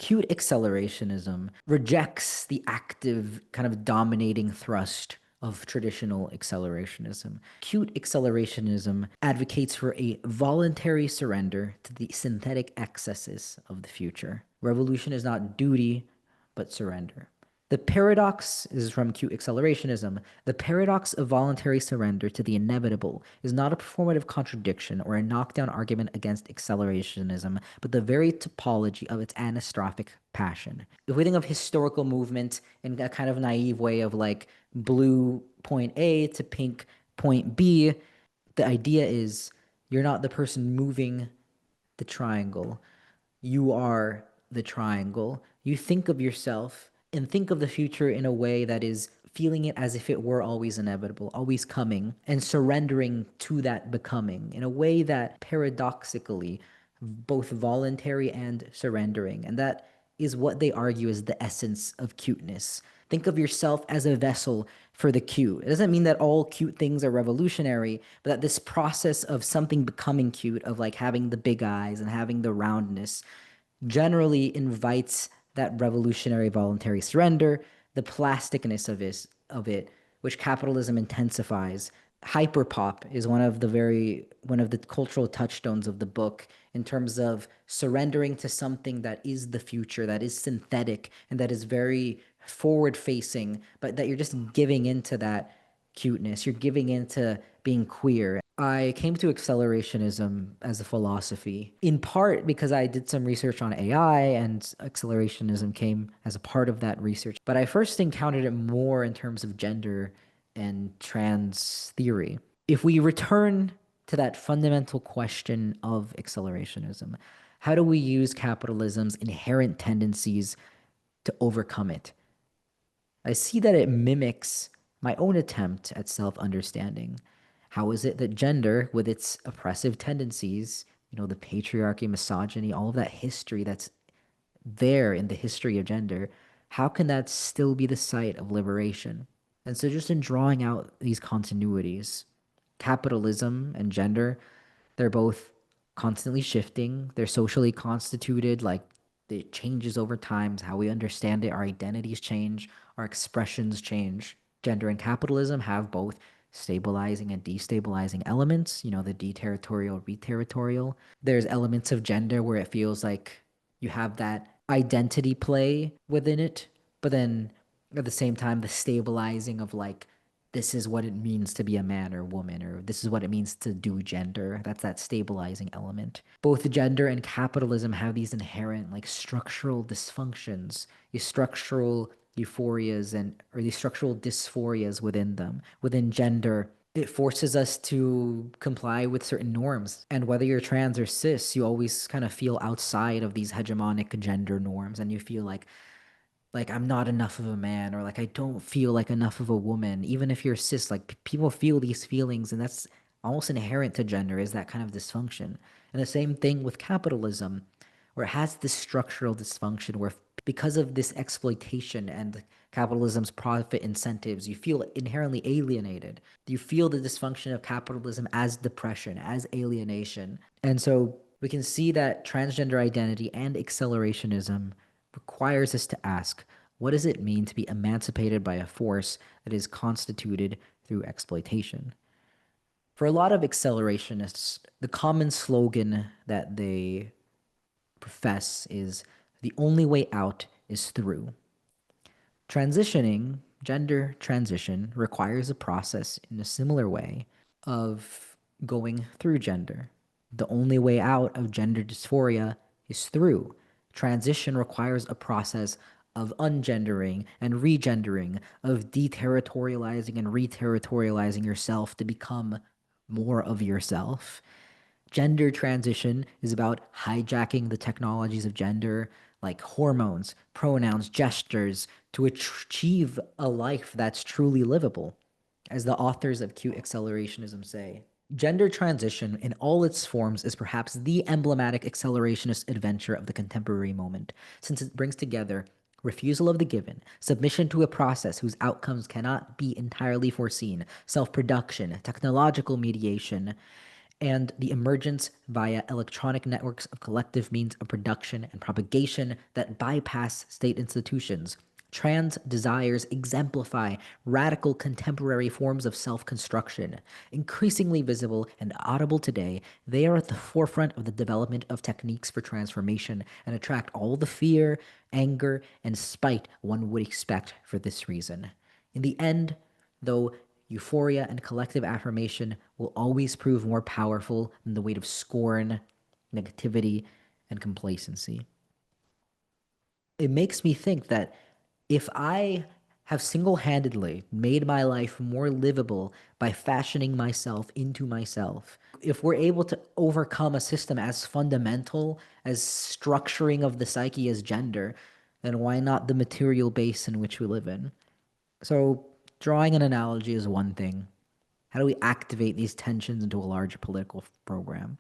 Cute accelerationism rejects the active, kind of dominating thrust of traditional accelerationism. Cute accelerationism advocates for a voluntary surrender to the synthetic excesses of the future. Revolution is not duty, but surrender. The paradox is from Cute Accelerationism. The paradox of voluntary surrender to the inevitable is not a performative contradiction or a knockdown argument against accelerationism, but the very topology of its anastrophic passion. If we think of historical movement in a kind of naive way of like blue point A to pink point B, the idea is you're not the person moving the triangle. You are the triangle. You think of yourself and think of the future in a way that is feeling it as if it were always inevitable, always coming, and surrendering to that becoming in a way that paradoxically, both voluntary and surrendering. And that is what they argue is the essence of cuteness. Think of yourself as a vessel for the cute. It doesn't mean that all cute things are revolutionary, but that this process of something becoming cute, of like having the big eyes and having the roundness, generally invites that revolutionary voluntary surrender, the plasticness of it, which capitalism intensifies. Hyperpop is one of the cultural touchstones of the book in terms of surrendering to something that is the future, that is synthetic, and that is very forward facing, but that you're just giving into that cuteness. You're giving into being queer. I came to accelerationism as a philosophy, in part because I did some research on AI, and accelerationism came as a part of that research. But I first encountered it more in terms of gender and trans theory. If we return to that fundamental question of accelerationism, how do we use capitalism's inherent tendencies to overcome it? I see that it mimics my own attempt at self-understanding. How is it that gender, with its oppressive tendencies, the patriarchy, misogyny, all of that history that's there in the history of gender, how can that still be the site of liberation? And so just in drawing out these continuities, capitalism and gender, they're both constantly shifting. They're socially constituted, like it changes over time, how we understand it, our identities change, our expressions change. Gender and capitalism have both stabilizing and destabilizing elements, the deterritorial, reterritorial. There's elements of gender where it feels like you have that identity play within it, but then at the same time, the stabilizing of like, this is what it means to be a man or woman, or this is what it means to do gender. That's that stabilizing element. Both gender and capitalism have these inherent like structural dysfunctions, these structural euphorias or these structural dysphorias within them. Within gender, it forces us to comply with certain norms. And whether you're trans or cis, you always kind of feel outside of these hegemonic gender norms, and you feel like I'm not enough of a man, or like I don't feel like enough of a woman. Even if you're cis, like people feel these feelings, and that's almost inherent to gender, is that kind of dysfunction. And the same thing with capitalism, where it has this structural dysfunction where because of this exploitation and capitalism's profit incentives, you feel inherently alienated. You feel the dysfunction of capitalism as depression, as alienation. And so we can see that transgender identity and accelerationism requires us to ask, what does it mean to be emancipated by a force that is constituted through exploitation? For a lot of accelerationists, the common slogan that they profess is the only way out is through. Transitioning, gender transition, requires a process in a similar way of going through gender. The only way out of gender dysphoria is through. Transition requires a process of ungendering and regendering, of deterritorializing and reterritorializing yourself to become more of yourself. Gender transition is about hijacking the technologies of gender, like hormones, pronouns, gestures, to achieve a life that's truly livable, as the authors of Cute Accelerationism say. Gender transition in all its forms is perhaps the emblematic accelerationist adventure of the contemporary moment, since it brings together refusal of the given, submission to a process whose outcomes cannot be entirely foreseen, self-production, technological mediation, and the emergence via electronic networks of collective means of production and propagation that bypass state institutions. Trans desires exemplify radical contemporary forms of self construction. Increasingly visible and audible today, they are at the forefront of the development of techniques for transformation and attract all the fear, anger, and spite one would expect for this reason. In the end, though, euphoria and collective affirmation will always prove more powerful than the weight of scorn, negativity, and complacency. It makes me think that if I have single handedly made my life more livable by fashioning myself into myself, if we're able to overcome a system as fundamental as structuring of the psyche as gender, then why not the material base in which we live in? So, drawing an analogy is one thing. How do we activate these tensions into a larger political program?